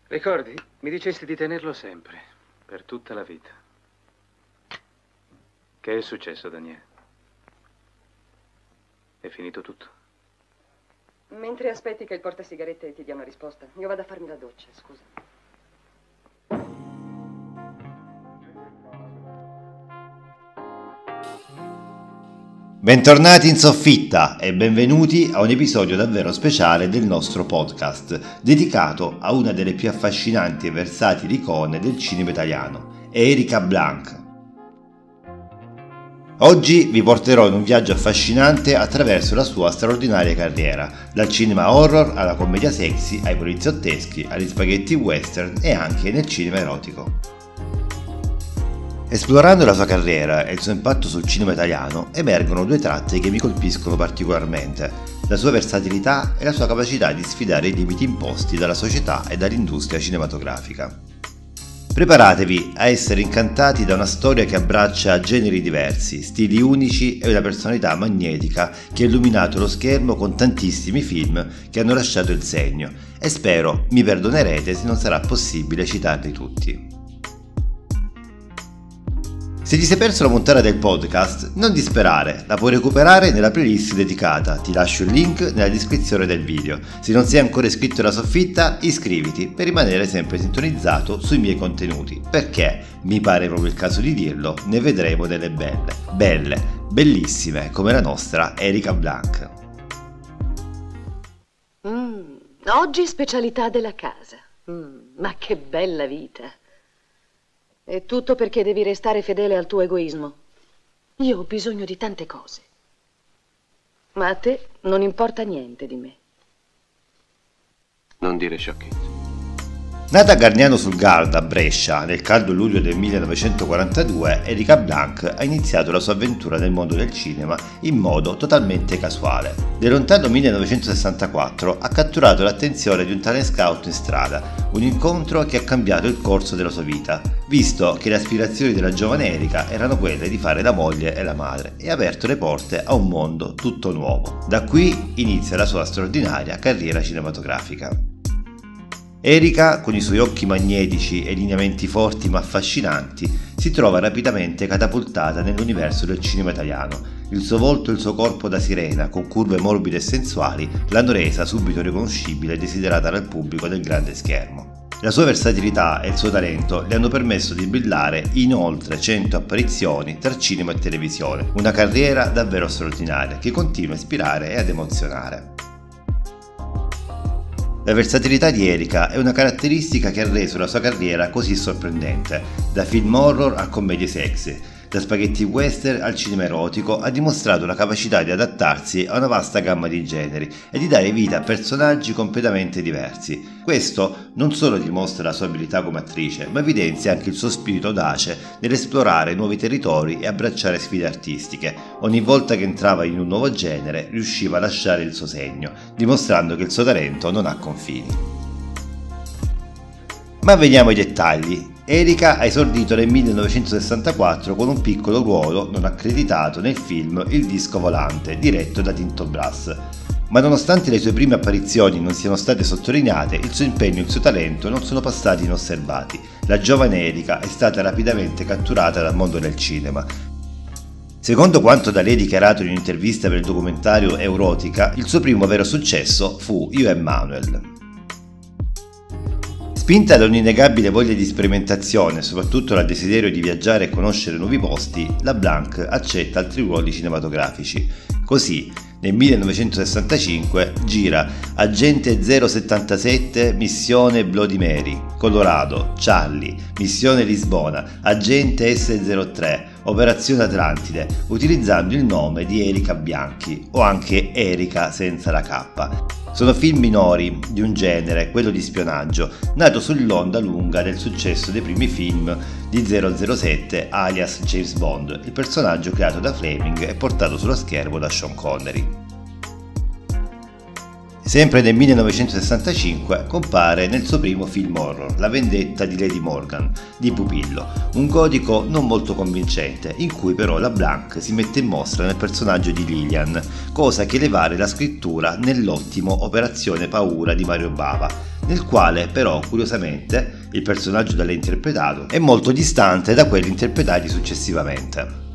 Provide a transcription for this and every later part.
Ricordi? Mi dicesti di tenerlo sempre, per tutta la vita. Che è successo, Daniele? È finito tutto? Mentre aspetti che il portasigarette ti dia una risposta, io vado a farmi la doccia, scusa. Bentornati in soffitta e benvenuti a un episodio davvero speciale del nostro podcast, dedicato a una delle più affascinanti e versatili icone del cinema italiano, Erika Blanc. Oggi vi porterò in un viaggio affascinante attraverso la sua straordinaria carriera, dal cinema horror alla commedia sexy, ai poliziotteschi, agli spaghetti western e anche nel cinema erotico. Esplorando la sua carriera e il suo impatto sul cinema italiano, emergono due tratti che mi colpiscono particolarmente: la sua versatilità e la sua capacità di sfidare i limiti imposti dalla società e dall'industria cinematografica. Preparatevi a essere incantati da una storia che abbraccia generi diversi, stili unici e una personalità magnetica che ha illuminato lo schermo con tantissimi film che hanno lasciato il segno, e spero mi perdonerete se non sarà possibile citarli tutti. Se ti sei perso la puntata del podcast, non disperare, la puoi recuperare nella playlist dedicata, ti lascio il link nella descrizione del video. Se non sei ancora iscritto alla soffitta, iscriviti per rimanere sempre sintonizzato sui miei contenuti, perché, mi pare proprio il caso di dirlo, ne vedremo delle bellissime, come la nostra Erika Blanc. Oggi specialità della casa. Ma che bella vita! È tutto perché devi restare fedele al tuo egoismo. Io ho bisogno di tante cose. Ma a te non importa niente di me. Non dire sciocchezze. Nata a Gargnano sul Garda, Brescia, nel caldo luglio del 1942, Erika Blanc ha iniziato la sua avventura nel mondo del cinema in modo totalmente casuale. Nel lontano 1964 ha catturato l'attenzione di un talent scout in strada, un incontro che ha cambiato il corso della sua vita, visto che le aspirazioni della giovane Erika erano quelle di fare la moglie e la madre, e ha aperto le porte a un mondo tutto nuovo. Da qui inizia la sua straordinaria carriera cinematografica. Erika, con i suoi occhi magnetici e lineamenti forti ma affascinanti, si trova rapidamente catapultata nell'universo del cinema italiano. Il suo volto e il suo corpo da sirena, con curve morbide e sensuali, l'hanno resa subito riconoscibile e desiderata dal pubblico del grande schermo. La sua versatilità e il suo talento le hanno permesso di brillare in oltre 100 apparizioni tra cinema e televisione, una carriera davvero straordinaria che continua a ispirare e ad emozionare. La versatilità di Erika è una caratteristica che ha reso la sua carriera così sorprendente, da film horror a commedie sexy, da spaghetti western al cinema erotico. Ha dimostrato la capacità di adattarsi a una vasta gamma di generi e di dare vita a personaggi completamente diversi. Questo non solo dimostra la sua abilità come attrice, ma evidenzia anche il suo spirito audace nell'esplorare nuovi territori e abbracciare sfide artistiche. Ogni volta che entrava in un nuovo genere riusciva a lasciare il suo segno, dimostrando che il suo talento non ha confini. Ma veniamo ai dettagli. Erika ha esordito nel 1964 con un piccolo ruolo non accreditato nel film Il disco volante, diretto da Tinto Brass. Ma nonostante le sue prime apparizioni non siano state sottolineate, il suo impegno e il suo talento non sono passati inosservati. La giovane Erika è stata rapidamente catturata dal mondo del cinema. Secondo quanto da lei dichiarato in un'intervista per il documentario Erotica, il suo primo vero successo fu Io e Manuel. Spinta da un'innegabile voglia di sperimentazione e soprattutto dal desiderio di viaggiare e conoscere nuovi posti, la Blanc accetta altri ruoli cinematografici. Così, nel 1965 gira Agente 077, Missione Bloody Mary, Colorado, Charlie, Missione Lisbona, Agente S03, Operazione Atlantide, utilizzando il nome di Erika Bianchi, o anche Erika senza la K. Sono film minori di un genere, quello di spionaggio, nato sull'onda lunga del successo dei primi film di 007 alias James Bond, il personaggio creato da Fleming e portato sullo schermo da Sean Connery. Sempre nel 1965 compare nel suo primo film horror, La vendetta di Lady Morgan, di Pupillo, un gotico non molto convincente, in cui però LeBlanc si mette in mostra nel personaggio di Lillian, cosa che elevare la scrittura nell'ottimo Operazione Paura di Mario Bava, nel quale però, curiosamente, il personaggio da lei interpretato è molto distante da quelli interpretati successivamente.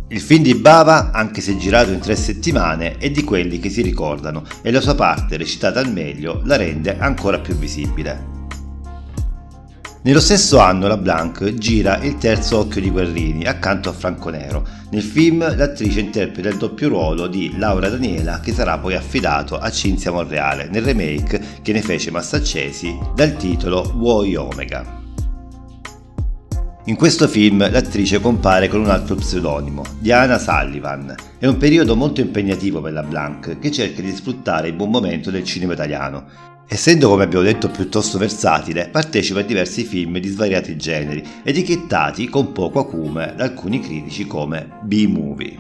Il film di Bava, anche se girato in 3 settimane, è di quelli che si ricordano e la sua parte, recitata al meglio, la rende ancora più visibile. Nello stesso anno LeBlanc gira Il terzo occhio di Guerrini accanto a Franco Nero. Nel film l'attrice interpreta il doppio ruolo di Laura Daniela, che sarà poi affidato a Cinzia Monreale nel remake che ne fece Massaccesi dal titolo Vuoi Omega. In questo film l'attrice compare con un altro pseudonimo, Diana Sullivan. È un periodo molto impegnativo per LeBlanc, che cerca di sfruttare il buon momento del cinema italiano. Essendo, come abbiamo detto, piuttosto versatile, partecipa a diversi film di svariati generi, etichettati con poco acume da alcuni critici come B-movie.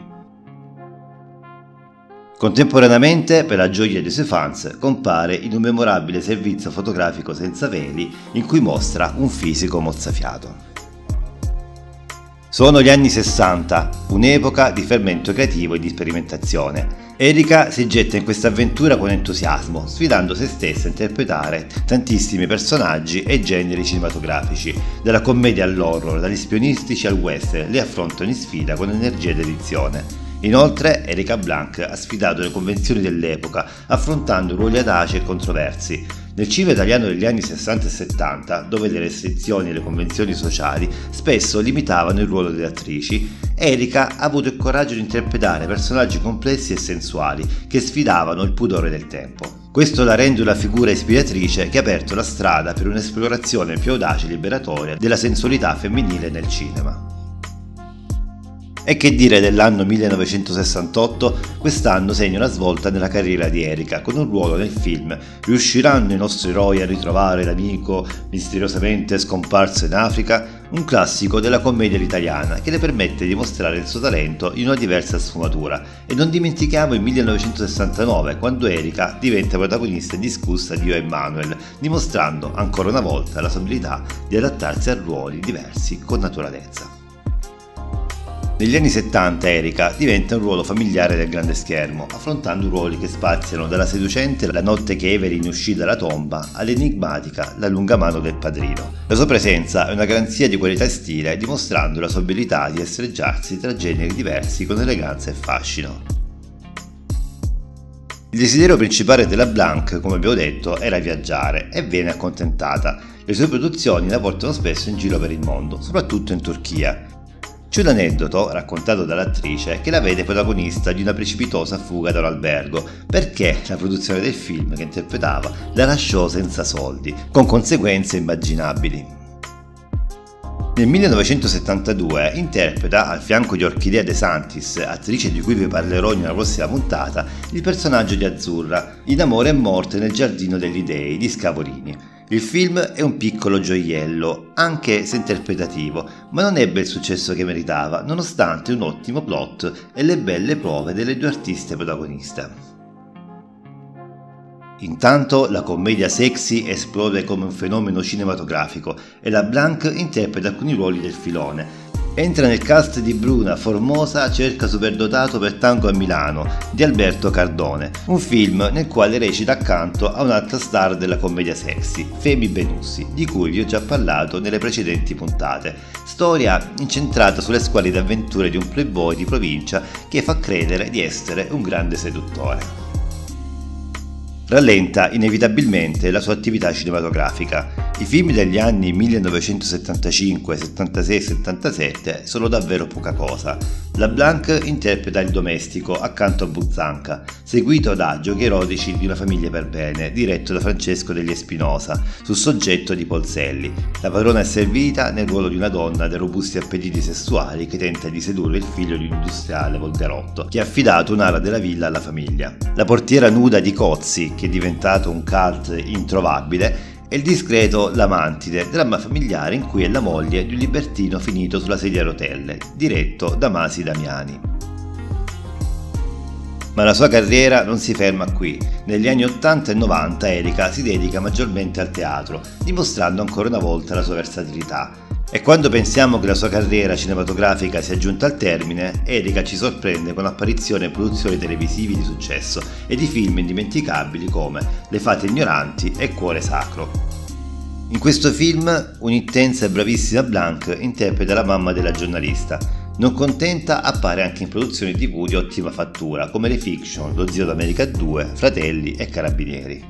Contemporaneamente, per la gioia dei suoi fans, compare in un memorabile servizio fotografico senza veli in cui mostra un fisico mozzafiato. Sono gli anni 60, un'epoca di fermento creativo e di sperimentazione. Erika si getta in questa avventura con entusiasmo, sfidando se stessa a interpretare tantissimi personaggi e generi cinematografici, dalla commedia all'horror, dagli spionistici al western, le affrontano in sfida con energia ed edizione. Inoltre, Erika Blanc ha sfidato le convenzioni dell'epoca, affrontando ruoli audaci e controversi. Nel cinema italiano degli anni 60 e 70, dove le restrizioni e le convenzioni sociali spesso limitavano il ruolo delle attrici, Erika ha avuto il coraggio di interpretare personaggi complessi e sensuali che sfidavano il pudore del tempo. Questo la rende una figura ispiratrice che ha aperto la strada per un'esplorazione più audace e liberatoria della sensualità femminile nel cinema. E che dire dell'anno 1968? Quest'anno segna una svolta nella carriera di Erika, con un ruolo nel film Riusciranno i nostri eroi a ritrovare l'amico misteriosamente scomparso in Africa? Un classico della commedia italiana che le permette di mostrare il suo talento in una diversa sfumatura. E non dimentichiamo il 1969, quando Erika diventa protagonista indiscussa di Io e Manuel, dimostrando ancora una volta la sua abilità di adattarsi a ruoli diversi con naturalezza. Negli anni 70 Erika diventa un ruolo familiare del grande schermo, affrontando ruoli che spaziano dalla seducente La notte che Evelyn uscì dalla tomba all'enigmatica La lunga mano del padrino. La sua presenza è una garanzia di qualità e stile, dimostrando la sua abilità di estreggiarsi tra generi diversi con eleganza e fascino. Il desiderio principale della Blanc, come abbiamo detto, era viaggiare e viene accontentata. Le sue produzioni la portano spesso in giro per il mondo, soprattutto in Turchia. C'è un aneddoto, raccontato dall'attrice, che la vede protagonista di una precipitosa fuga da un albergo, perché la produzione del film che interpretava la lasciò senza soldi, con conseguenze immaginabili. Nel 1972 interpreta, al fianco di Orchidea De Santis, attrice di cui vi parlerò in una prossima puntata, il personaggio di Azzurra, in Amore e morte nel giardino degli dei di Scavorini. Il film è un piccolo gioiello, anche se interpretativo, ma non ebbe il successo che meritava, nonostante un ottimo plot e le belle prove delle due artiste protagoniste. Intanto la commedia sexy esplode come un fenomeno cinematografico e la Blanc interpreta alcuni ruoli del filone. Entra nel cast di Bruna Formosa cerca superdotato per Tango a Milano di Alberto Cardone, un film nel quale recita accanto a un'altra star della commedia sexy, Femi Benussi, di cui vi ho già parlato nelle precedenti puntate. Storia incentrata sulle squallide avventure di un playboy di provincia che fa credere di essere un grande seduttore. Rallenta inevitabilmente la sua attività cinematografica. I film degli anni 1975, 76 e 77 sono davvero poca cosa. La Blanc interpreta il domestico accanto a Buzzanca, seguito da Giochi erotici di una famiglia per bene, diretto da Francesco degli Espinosa, su soggetto di Polselli. La padrona è servita nel ruolo di una donna dai robusti appetiti sessuali che tenta di sedurre il figlio di un industriale volgarotto, che ha affidato un'ala della villa alla famiglia. La portiera nuda di Cozzi, che è diventato un cult introvabile, e il discreto La Mantide, dramma familiare in cui è la moglie di un libertino finito sulla sedia a rotelle, diretto da Masi Damiani. Ma la sua carriera non si ferma qui. Negli anni 80 e 90 Erika si dedica maggiormente al teatro, dimostrando ancora una volta la sua versatilità. E quando pensiamo che la sua carriera cinematografica sia giunta al termine, Erika ci sorprende con apparizioni e produzioni televisive di successo e di film indimenticabili come Le fate ignoranti e Cuore sacro. In questo film un'intensa e bravissima Blanc interpreta la mamma della giornalista. Non contenta, appare anche in produzioni TV di ottima fattura come le fiction Lo zio d'America 2, Fratelli e Carabinieri.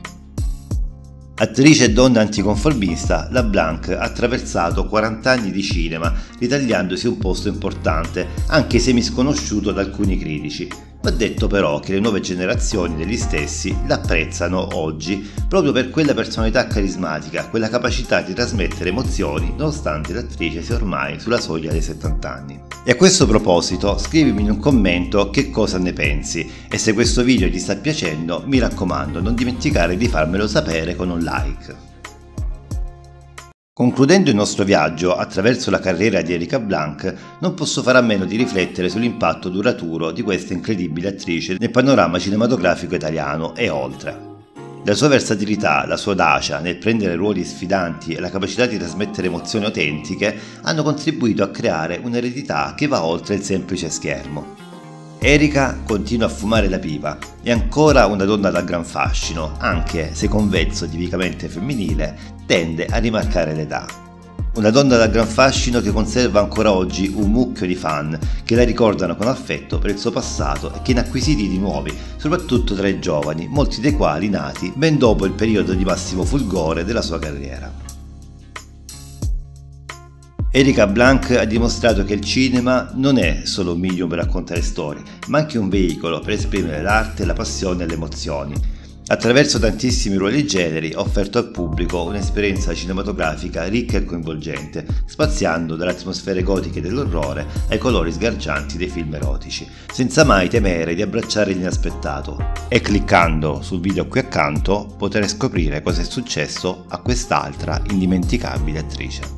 Attrice e donna anticonformista, la Blanc ha attraversato 40 anni di cinema, ritagliandosi un posto importante, anche se misconosciuto da alcuni critici. Va detto però che le nuove generazioni degli stessi l'apprezzano oggi proprio per quella personalità carismatica, quella capacità di trasmettere emozioni nonostante l'attrice sia ormai sulla soglia dei 70 anni. E a questo proposito scrivimi in un commento che cosa ne pensi e se questo video ti sta piacendo mi raccomando non dimenticare di farmelo sapere con un like. Concludendo il nostro viaggio attraverso la carriera di Erika Blanc, non posso fare a meno di riflettere sull'impatto duraturo di questa incredibile attrice nel panorama cinematografico italiano e oltre. La sua versatilità, la sua audacia nel prendere ruoli sfidanti e la capacità di trasmettere emozioni autentiche hanno contribuito a creare un'eredità che va oltre il semplice schermo. Erika continua a fumare la pipa, è ancora una donna dal gran fascino, anche se con vezzo tipicamente femminile tende a rimarcare l'età. Una donna dal gran fascino che conserva ancora oggi un mucchio di fan che la ricordano con affetto per il suo passato e che ne ha acquisiti di nuovi, soprattutto tra i giovani, molti dei quali nati ben dopo il periodo di massimo fulgore della sua carriera. Erika Blanc ha dimostrato che il cinema non è solo un medium per raccontare storie, ma anche un veicolo per esprimere l'arte, la passione e le emozioni. Attraverso tantissimi ruoli e generi ha offerto al pubblico un'esperienza cinematografica ricca e coinvolgente, spaziando dalle atmosfere gotiche dell'orrore ai colori sgargianti dei film erotici, senza mai temere di abbracciare l'inaspettato. E cliccando sul video qui accanto potrete scoprire cosa è successo a quest'altra indimenticabile attrice.